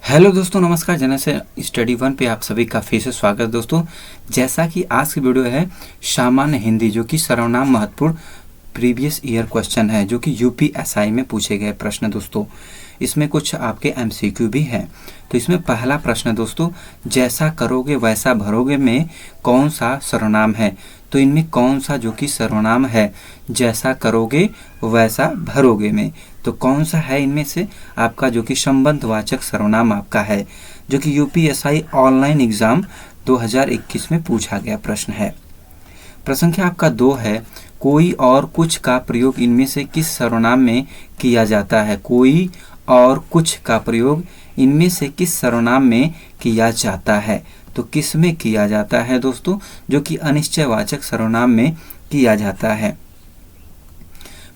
Hello दोस्तों, नमस्कार। General study one पे आप सभी का फिर से स्वागत दोस्तों। जैसा कि आज की वीडियो है सामान्य हिंदी, जो कि सर्वनाम महत्वपूर्ण प्रीवियस ईयर क्वेश्चन है, जो कि यूपीएसआई में पूछे गए प्रश्न दोस्तों। इसमें कुछ आपके एमसीक्यू भी हैं। तो इसमें पहला प्रश्न दोस्तों, जैसा करोगे वैसा भरोगे में कौन सा सर्वनाम है। तो इनमें कौन सा जो कि सर्वनाम है जैसा करोगे वैसा भरोगे में, तो कौन सा है इनमें से आपका जो कि संबंधवाचक सर्वनाम आपका है, जो कि यूपीएसआई ऑनलाइन एग्जाम 2021 में पूछा गया प्रश्न है। प्रश्न संख्या आपका 2 है, कोई और कुछ का प्रयोग इनमें से किस सर्वनाम में किया जाता है। कोई और कुछ का प्रयोग इनमें से किस सर्वनाम में किया जाता है। तो किस में किया जाता है दोस्तों, जो कि अनिश्चयवाचक सर्वनाम में किया जाता है।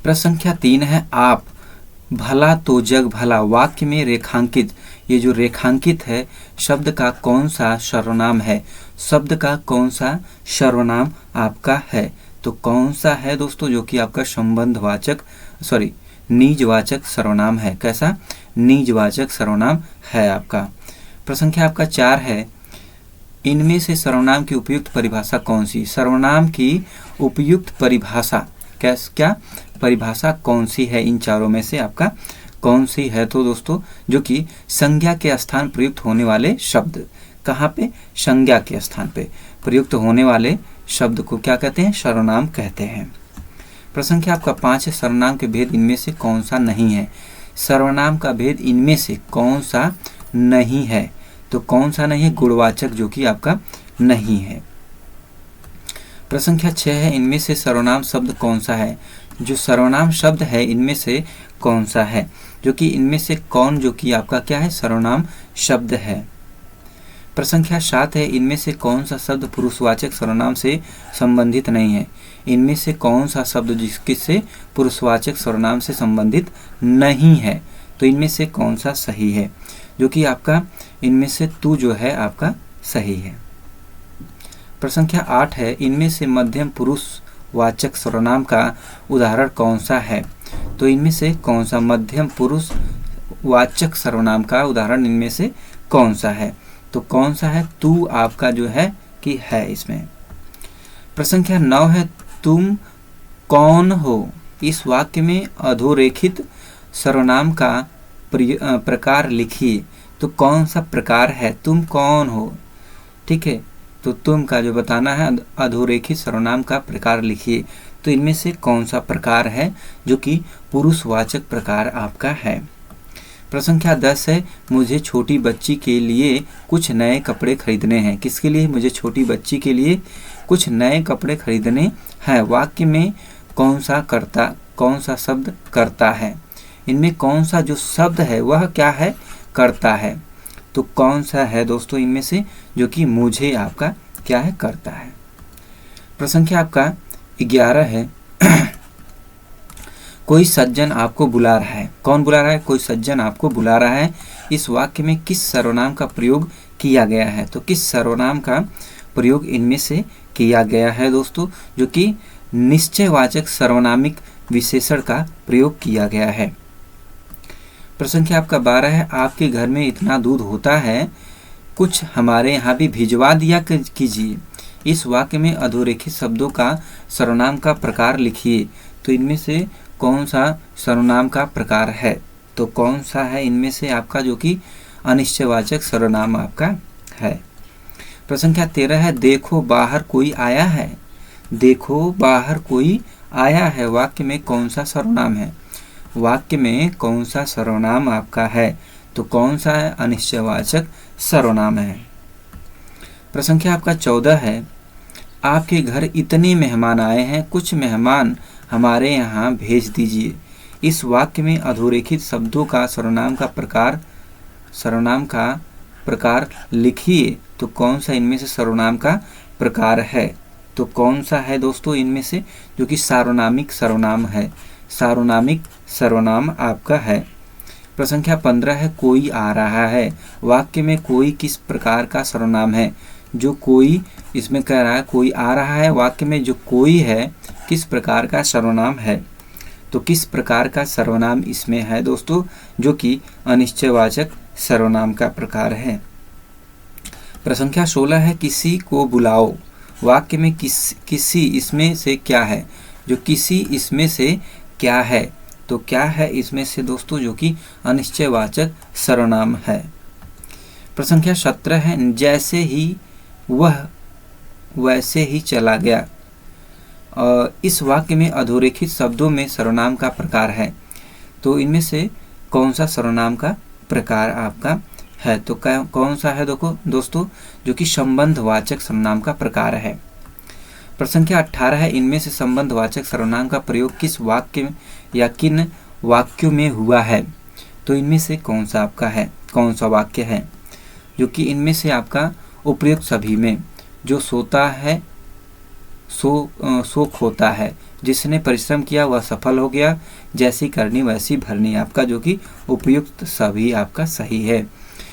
प्रश्न संख्या 3 है, आप भला तो जग भला वाक्य में रेखांकित, ये जो रेखांकित है शब्द का कौन सा सर्वनाम है। शब्द का कौन सा सर्वनाम आपका है। तो कौन सा है दोस्तों, जो कि आपका संबंधवाचक निजवाचक सर्वनाम है। कैसा निजवाचक सर्वनाम है आपका। प्रश्न संख्या आपका 4 है, इनमें से सर्वनाम की उपयुक्त परिभाषा कौन सी। सर्वनाम की उपयुक्त परिभाषा क्या परिभाषा कौन सी है, इन चारों में से आपका कौन सी है। तो दोस्तों, जो कि संज्ञा के स्थान प्रयुक्त होने वाले शब्द, कहाँ पे, संज्ञा के स्थान पे प्रयुक्त होने वाले शब्द को क्या कहते हैं, सर्वनाम कहते हैं। प्रश्न संख्या आपका 5 है, सर्वनाम के भेद इनमें से कौन सा नहीं है। सर्वनाम का भेद इनमें से कौन सा नहीं है। तो कौन सा नहीं है, गुणवाचक जो कि आपका नहीं है। प्रश्न संख्या 6 है, इनमें से सर्वनाम शब्द कौन सा है। जो सर्वनाम शब्द है इनमें से कौन सा है, जो कि इनमें से कौन जो कि आपका क्या है, सर्वनाम शब्द है। प्रश्न संख्या 7 है, इनमें से कौन सा शब्द पुरुषवाचक सर्वनाम से संबंधित नहीं है। इनमें से कौन सा शब्द जिससे पुरुषवाचक सर्वनाम से संबंधित नहीं है। तो इनमें से कौन सा सही है, जो कि आपका इनमें से तू जो है आपका सही है। प्रश्न संख्या 8 है, इनमें से मध्यम पुरुषवाचक सर्वनाम का उदाहरण कौन सा है। तो इनमें से कौन सा मध्यम पुरुषवाचक सर्वनाम का उदाहरण इनमें से कौन सा है। तो कौन सा है, तू आपका जो है कि है इसमें। प्रश्न संख्या 9 है, तुम कौन हो। इस वाक्य में अधोरेखित सर्वनाम का प्रकार लिखिए। तो कौन सा प्रकार है, तुम कौन हो। ठीक है, तो तुम का जो बताना है, अधोरेखित सर्वनाम का प्रकार लिखिए। तो इनमें से कौन सा प्रकार है, जो कि पुरुषवाचक प्रकार आपका है। प्रश्न संख्या 10 है, मुझे छोटी बच्ची के लिए कुछ नए कपड़े खरीदने हैं। किसके लिए, मुझे छोटी बच्ची के लिए कुछ नए कपड़े खरीदने हैं। वाक्य में कौन सा शब्द करता है। इनमें कौन सा जो शब्द है वह क्या है, करता है। तो कौन सा है दोस्तों इनमें से, जो कि मुझे आपका क्या है, करता है। प्रश्न संख्या आपका 11 है, कोई सज्जन आपको बुला रहा है। कौन बुला रहा है, कोई सज्जन आपको बुला रहा है। इस वाक्य में किस सर्वनाम का प्रयोग किया गया है। तो किस सर्वनाम का प्रयोग इनमें से किया गया है दोस्तों, जो कि निश्चयवाचक सर्वनामिक विशेषण का प्रयोग किया गया है। प्रश्न संख्या आपका 12 है, आपके घर में इतना दूध होता है, कुछ हमारे यहाँ भी भिजवा दिया कीजिए। इस वाक्य में अधोरेखित शब्दों का सर्वनाम का प्रकार लिखिए। तो इनमें से कौन सा सर्वनाम का प्रकार है। तो कौन सा है इनमें से आपका, जो कि अनिश्चयवाचक सर्वनाम आपका है। प्रश्न संख्या 13 है, देखो बाहर कोई आया है। देखो बाहर कोई आया है वाक्य में कौन सा सर्वनाम है। वाक्य में कौन सा सर्वनाम आपका है। तो कौन सा है, अनिश्चयवाचक सर्वनाम है। प्रश्न संख्या आपका 14 है, आपके घर इतने मेहमान आए हैं, कुछ मेहमान हमारे यहाँ भेज दीजिए। इस वाक्य में अधोरेखित शब्दों का सर्वनाम का प्रकार लिखिए। तो कौन सा इनमें से सर्वनाम का प्रकार है। तो कौन सा है दोस्तों इनमें से, जो कि सार्वनामिक सर्वनाम है। सार्वनामिक सर्वनाम आपका है। प्रश्न संख्या 15 है, कोई आ रहा है। वाक्य में कोई किस प्रकार का सर्वनाम है। जो कोई इसमें कह रहा है कोई आ रहा है, वाक्य में जो कोई है किस प्रकार का सर्वनाम है। तो किस प्रकार का सर्वनाम इसमें है दोस्तों, जो कि अनिश्चयवाचक सर्वनाम का प्रकार है। प्रश्न संख्या 16 है किसी को बुलाओ। वाक्य में किसी इसमें से क्या है, जो किसी इसमें से क्या है, तो क्या है इसमें से दोस्तों, जो कि अनिश्चयवाचक सर्वनाम है। प्रश्न संख्या 17 है जैसे ही वह वैसे ही चला गया। इस वाक्य में अधोरेखित शब्दों में सर्वनाम का प्रकार है, तो इनमें से कौन सा सर्वनाम का प्रकार आपका है, तो कौन सा है देखो दोस्तों, जो कि संबंधवाचक सर्वनाम का प्रकार है। प्रश्न संख्या 18 है इनमें से संबंधवाचक सर्वनाम का प्रयोग किस वाक्य या किन वाक्यों में हुआ है, तो इनमें से कौन सा आपका है, कौन सा वाक्य है, जो कि इनमें से आपका उपयुक्त सभी में, जो सोता है सो खोता है, जिसने परिश्रम किया वह सफल हो गया, जैसी करनी वैसी भरनी, आपका जो कि उपयुक्त सभी आपका सही है।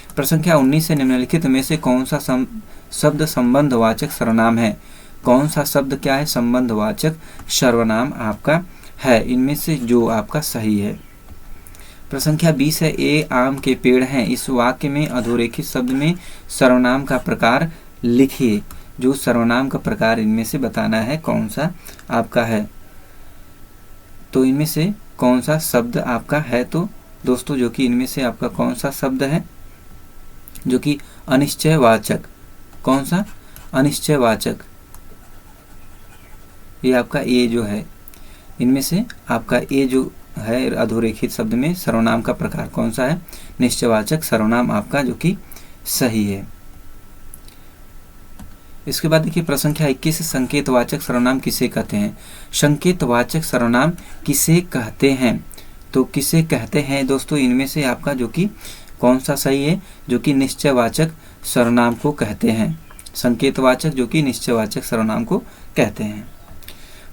प्रश्न संख्या 19 से निम्नलिखित में से कौन सा शब्द संबंधवाचक सर्वनाम है, कौन सा शब्द क्या है, संबंधवाचक सर्वनाम आपका है, इनमें से जो आपका सही है। प्रश्न संख्या 20 है ए आम के पेड़ हैं। इस वाक्य में अधोरेखित शब्द में सर्वनाम का प्रकार लिखिए, जो सर्वनाम का प्रकार इनमें से बताना है कौन सा आपका है, तो इनमें से कौन सा शब्द आपका है, तो दोस्तों जो कि इनमें से आपका कौन सा शब्द है, जो कि अनिश्चयवाचक, कौन सा अनिश्चयवाचक, ये आपका ए जो है, इनमें से आपका ए जो है अधोरेखित शब्द में सर्वनाम का प्रकार कौन सा है, निश्चयवाचक सर्वनाम आपका जो कि सही है। इसके बाद देखिए प्रश्न संख्या 21 संकेतवाचक सर्वनाम किसे कहते हैं। संकेतवाचक सर्वनाम किसे कहते हैं, तो किसे कहते हैं दोस्तों, इनमें से आपका जो कि कौन सा सही है, जो कि निश्चयवाचक सर्वनाम को कहते हैं। संकेतवाचक जो कि निश्चयवाचक सर्वनाम को कहते हैं।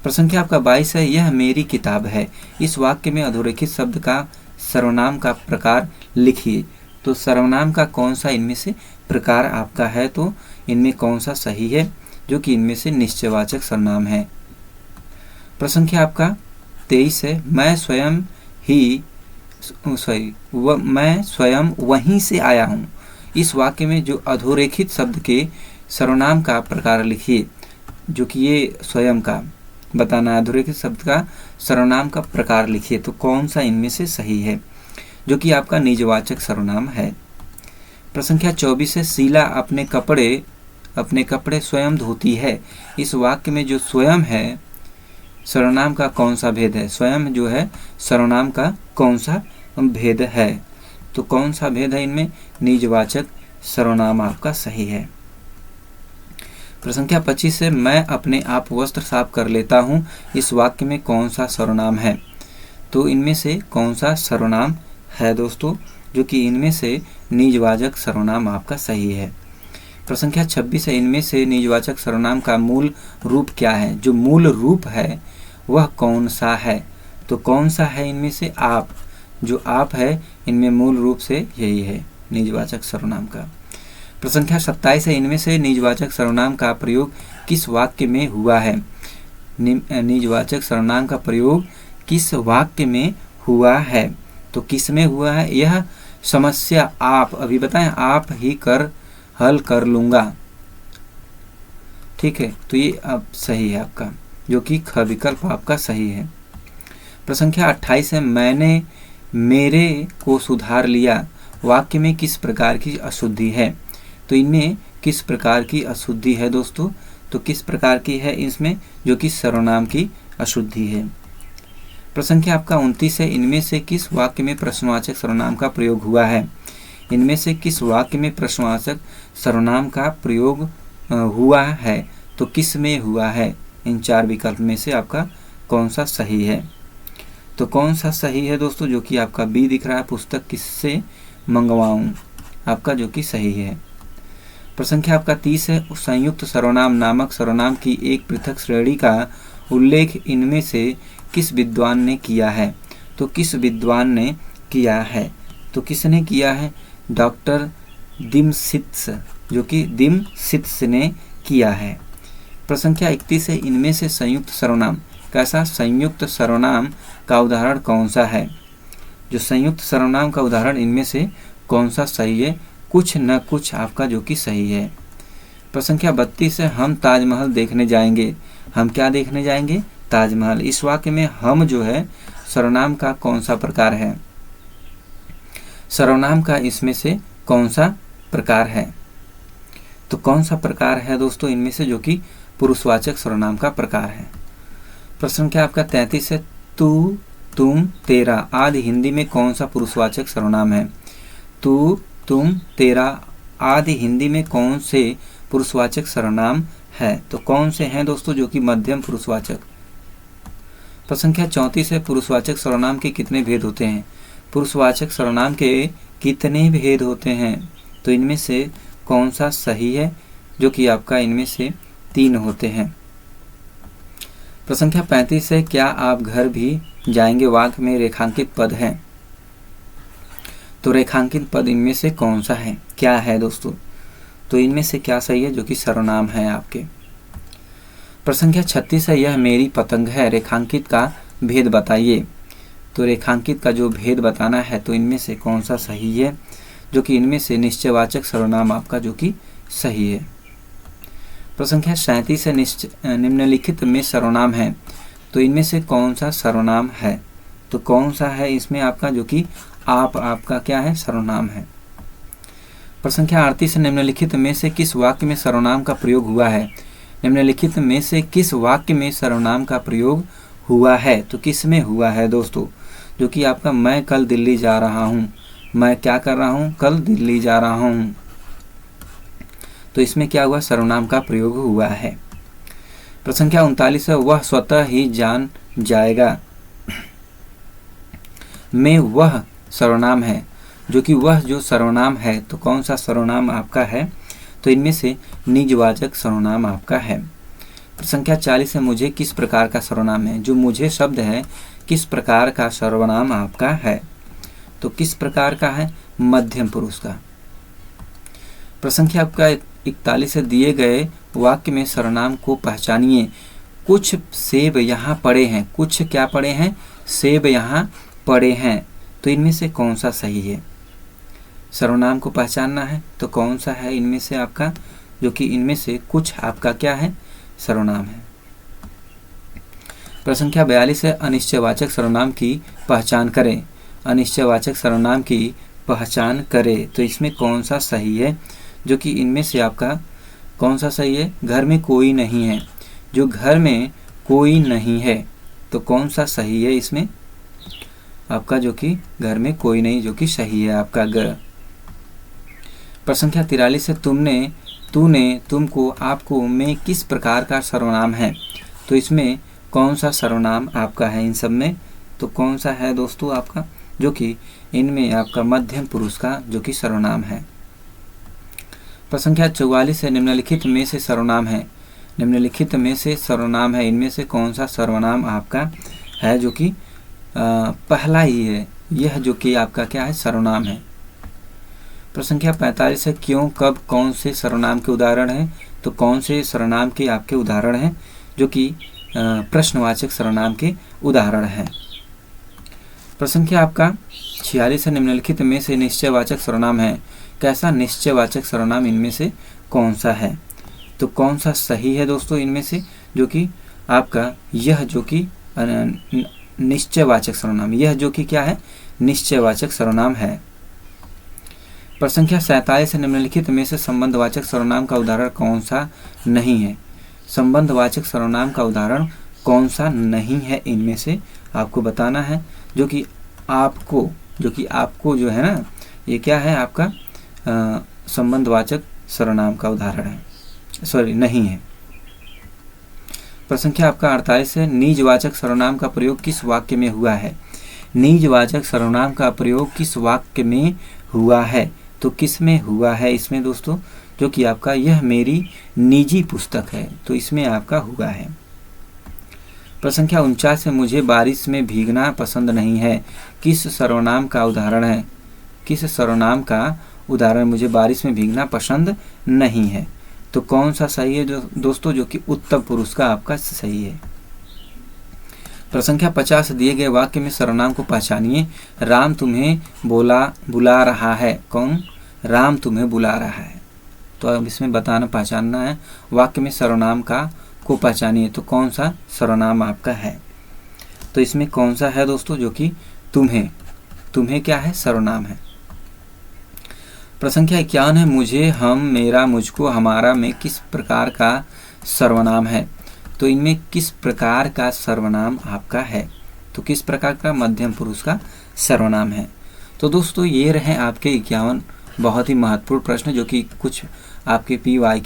प्रश्न संख्या आपका 22 है यह मेरी किताब है। इस वाक्य में अधोरेखित शब्द का सर्वनाम का प्रकार लिखिए, तो सर्वनाम का कौन सा इनमें से प्रकार आपका है, तो इनमें कौन सा सही है, जो कि इनमें से निश्चयवाचक सर्वनाम है। प्रश्न संख्या आपका 23 है मैं स्वयं वहीं से आया हूँ। इस वाक्य में जो अधोरेखित शब्द के सर्वनाम का प्रकार लिखिए, जो कि ये स्वयं का बताना है, अधोरेखित शब्द का सर्वनाम का प्रकार लिखिए, तो कौन सा इनमें से सही है, जो कि आपका निजवाचक सर्वनाम है। प्रश्न संख्या 24 है शीला अपने कपड़े स्वयं धोती है। इस वाक्य में जो स्वयं है सर्वनाम का कौन सा भेद है, स्वयं जो है सर्वनाम का कौन सा भेद है, तो कौन सा भेद है इनमें, निजवाचक सर्वनाम आपका सही है। प्रश्न संख्या 25 है मैं अपने आप वस्त्र साफ कर लेता हूँ। इस वाक्य में कौन सा सर्वनाम है, तो इनमें से कौन सा सर्वनाम है दोस्तों, जो कि इनमें से निजवाचक सर्वनाम आपका सही है। प्रश्न संख्या 26 है इनमें से निजवाचक सर्वनाम का मूल रूप क्या है, जो मूल रूप है वह कौन सा है, तो कौन सा है इनमें से आप, जो आप है इनमें मूल रूप से यही है निजवाचक सर्वनाम का। प्रश्न संख्या 27 है इनमें से निजवाचक सर्वनाम का प्रयोग किस वाक्य में हुआ है। निजवाचक सर्वनाम का प्रयोग किस वाक्य में हुआ है, तो किस में हुआ है, यह समस्या आप अभी बताएं आप ही कर हल कर लूँगा, ठीक है, तो ये अब सही है आपका, जो कि ख विकल्प आपका सही है। प्रश्न संख्या 28 है मैंने मेरे को सुधार लिया। वाक्य में किस प्रकार की अशुद्धि है, तो इनमें किस प्रकार की अशुद्धि है दोस्तों, तो किस प्रकार की है इसमें, जो कि सर्वनाम की अशुद्धि है। प्रश्न संख्या आपका 29 है इनमें से किस वाक्य में प्रश्नवाचक सर्वनाम का प्रयोग हुआ है। इनमें से किस वाक्य में प्रश्नवाचक सर्वनाम का प्रयोग हुआ है, तो किस में हुआ है, इन चार विकल्प में से आपका कौन सा सही है, तो कौन सा सही है दोस्तों, जो कि आपका बी दिख रहा है पुस्तक किससे मंगवाऊं, आपका जो कि सही है। प्रश्न संख्या आपका 30 है संयुक्त सर्वनाम नामक सर्वनाम की एक पृथक श्रेणी का उल्लेख इनमें से किस विद्वान ने किया है, तो किस विद्वान ने किया है, तो किसने किया है, डॉक्टर दिमसित्स, जो कि दिमसित्स ने किया है। प्रश्न संख्या 31 है इनमें से संयुक्त सर्वनाम कैसा संयुक्त सर्वनाम का उदाहरण कौन सा है? जो संयुक्त सर्वनाम का उदाहरण इनमें से कौन सा सही है? कुछ न कुछ आपका जो कि सही है। प्रश्न संख्या 32 है, हम ताजमहल देखने जाएंगे। हम क्या देखने जाएंगे? ताजमहल। इस वाक्य में हम जो है सर्वनाम का कौन सा प्रकार है? सर्वनाम का इसमें से कौन सा प्रकार है? तो कौन सा प्रकार है दोस्तों इनमें से जो कि पुरुषवाचक सर्वनाम का प्रकार है? प्रश्न क्या आपका 33 है, तू, तुम, तेरा आदि हिंदी में कौन सा पुरुषवाचक सर्वनाम है? तू, तुम, तेरा आदि हिंदी में कौन से पुरुषवाचक सर्वनाम है? तो कौन से हैं दोस्तों जो कि मध्यम पुरुषवाचक? प्रश्न संख्या 34 है, पुरुषवाचक सर्वनाम के कितने भेद होते हैं? पुरुषवाचक सर्वनाम के कितने भेद होते हैं? तो इनमें से कौन सा सही है? जो कि आपका इनमें से 3 होते हैं। प्रश्न संख्या 35 है, क्या आप घर भी जाएंगे वाक्य में रेखांकित पद है। तो रेखांकित पद इनमें से कौन सा है? क्या है दोस्तों? तो इनमें से क्या सही है जो कि सर्वनाम है आपके? प्रश्न संख्या 36 है, यह मेरी पतंग है। रेखांकित का भेद बताइए। तो रेखांकित का जो भेद बताना है तो इनमें से कौन सा सही है? जो कि इनमें से निश्चयवाचक सर्वनाम आपका जो कि सही है। प्रश्न संख्या 37 है, निम्नलिखित में सर्वनाम है। तो इनमें से कौन सा सर्वनाम है? तो कौन सा है इसमें आपका जो कि आपका क्या है? सर्वनाम है। प्रश्न संख्या 38 है, निम्नलिखित में से किस वाक्य में सर्वनाम का प्रयोग हुआ है? निम्नलिखित में से किस वाक्य में सर्वनाम का प्रयोग हुआ है? तो किस में हुआ है दोस्तों? जो कि आपका मैं कल दिल्ली जा रहा हूँ। मैं क्या कर रहा हूँ? कल दिल्ली जा रहा हूँ। तो इसमें क्या हुआ? सर्वनाम का प्रयोग हुआ है। प्रश्न संख्या 39 है, वह स्वतः ही जान जाएगा। में वह सर्वनाम है। जो कि वह जो सर्वनाम है तो कौन सा सर्वनाम आपका है? तो इनमें से निजवाचक सर्वनाम आपका है। प्रश्न संख्या 40 है, मुझे किस प्रकार का सर्वनाम है? जो मुझे शब्द है किस प्रकार का सर्वनाम आपका है? तो किस प्रकार का है? मध्यम पुरुष का। प्रश्न संख्या आपका 41 है, दिए गए वाक्य में सर्वनाम को पहचानिए। कुछ सेब यहाँ पड़े हैं। कुछ क्या पड़े हैं? सेब यहाँ पड़े हैं। तो इनमें से कौन सा सही है? सर्वनाम को पहचानना है तो कौन सा है इनमें से आपका? जो कि इनमें से कुछ आपका क्या है? सर्वनाम है। प्रश्न संख्या 42 है, अनिश्चयवाचक सर्वनाम की पहचान करें। अनिश्चयवाचक सर्वनाम की पहचान करें। तो इसमें कौन सा सही है? जो कि इनमें से आपका कौन सा सही है? घर में कोई नहीं है। जो घर में कोई नहीं है तो कौन सा सही है इसमें? आपका जो कि घर में कोई नहीं जो कि सही है आपका ग। प्रश्न संख्या 43 है, तुमने, तूने, तुमको, आपको में किस प्रकार का सर्वनाम है? तो इसमें कौन सा सर्वनाम आपका है इन सब में? तो कौन सा है दोस्तों आपका? जो कि इनमें आपका मध्यम पुरुष का जो कि सर्वनाम है। प्रश्न संख्या 44 है, निम्नलिखित में से सर्वनाम है। निम्नलिखित में से सर्वनाम है, इनमें से कौन सा सर्वनाम आपका है? जो कि पहला ही है, यह जो कि आपका क्या है? सर्वनाम है। प्रश्न संख्या 45 है, क्यों, कब, कौन से सर्वनाम के उदाहरण हैं? तो कौन से सर्वनाम के आपके उदाहरण हैं? जो कि प्रश्नवाचक सर्वनाम के उदाहरण हैं। प्रश्न संख्या आपका 46 है, निम्नलिखित में से निश्चयवाचक सर्वनाम है। कैसा निश्चयवाचक सर्वनाम इनमें से कौन सा है? तो कौन सा सही है दोस्तों इनमें से? जो कि आपका यह जो कि निश्चयवाचक सर्वनाम, यह जो कि क्या है? निश्चयवाचक सर्वनाम है। प्रश्न संख्या 47 है, निम्नलिखित में से संबंधवाचक सर्वनाम का उदाहरण कौन सा नहीं है? संबंधवाचक सर्वनाम का उदाहरण कौन सा नहीं है इनमें से आपको बताना है। जो कि आपको जो है ना, ये क्या है आपका? संबंधवाचक सर्वनाम का उदाहरण है, नहीं है। प्रश्न संख्या आपका 48 है, निजवाचक सर्वनाम का प्रयोग किस वाक्य में हुआ है? निजवाचक सर्वनाम का प्रयोग किस वाक्य में हुआ है? तो किस में हुआ है इसमें दोस्तों? जो कि आपका यह मेरी निजी पुस्तक है, तो इसमें आपका हुआ है। प्रश्न संख्या 49 है, मुझे बारिश में भीगना पसंद नहीं है। किस सर्वनाम का उदाहरण है? किस सर्वनाम का उदाहरण मुझे बारिश में भीगना पसंद नहीं है? तो कौन सा सही है जो दोस्तों? जो कि उत्तम पुरुष का आपका सही है। प्रसंख्या 50 दिए गए वाक्य में सर्वनाम को पहचानिए। राम तुम्हें बुला रहा है। कौन? राम तुम्हें बुला रहा है। तो अब इसमें बताना पहचानना है, वाक्य में सर्वनाम को पहचानिए। तो कौन सा सर्वनाम आपका है? तो इसमें कौन सा है दोस्तों? जो कि तुम्हें क्या है? सर्वनाम है। प्रसंख्या 51 है, मुझे, हम, मेरा, मुझको, हमारा में किस प्रकार का सर्वनाम है? तो इनमें किस प्रकार का सर्वनाम आपका है? तो किस प्रकार का? मध्यम पुरुष का सर्वनाम है। तो दोस्तों ये रहे आपके 51 बहुत ही महत्वपूर्ण प्रश्न, जो कि कुछ आपके पीवाई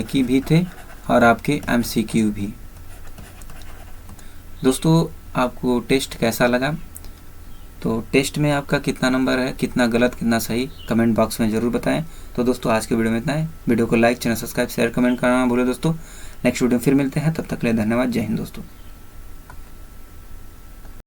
की भी थे और आपके MCQ भी। दोस्तों आपको टेस्ट कैसा लगा? तो टेस्ट में आपका कितना नंबर है, कितना गलत कितना सही, कमेंट बॉक्स में ज़रूर बताएं। तो दोस्तों आज के वीडियो में इतना है। वीडियो को like, channel subscribe, share, comment करना ना भूलें दोस्तों। नेक्स्ट वीडियो में फिर मिलते हैं, तब तक के लिए धन्यवाद। जय हिंद दोस्तों।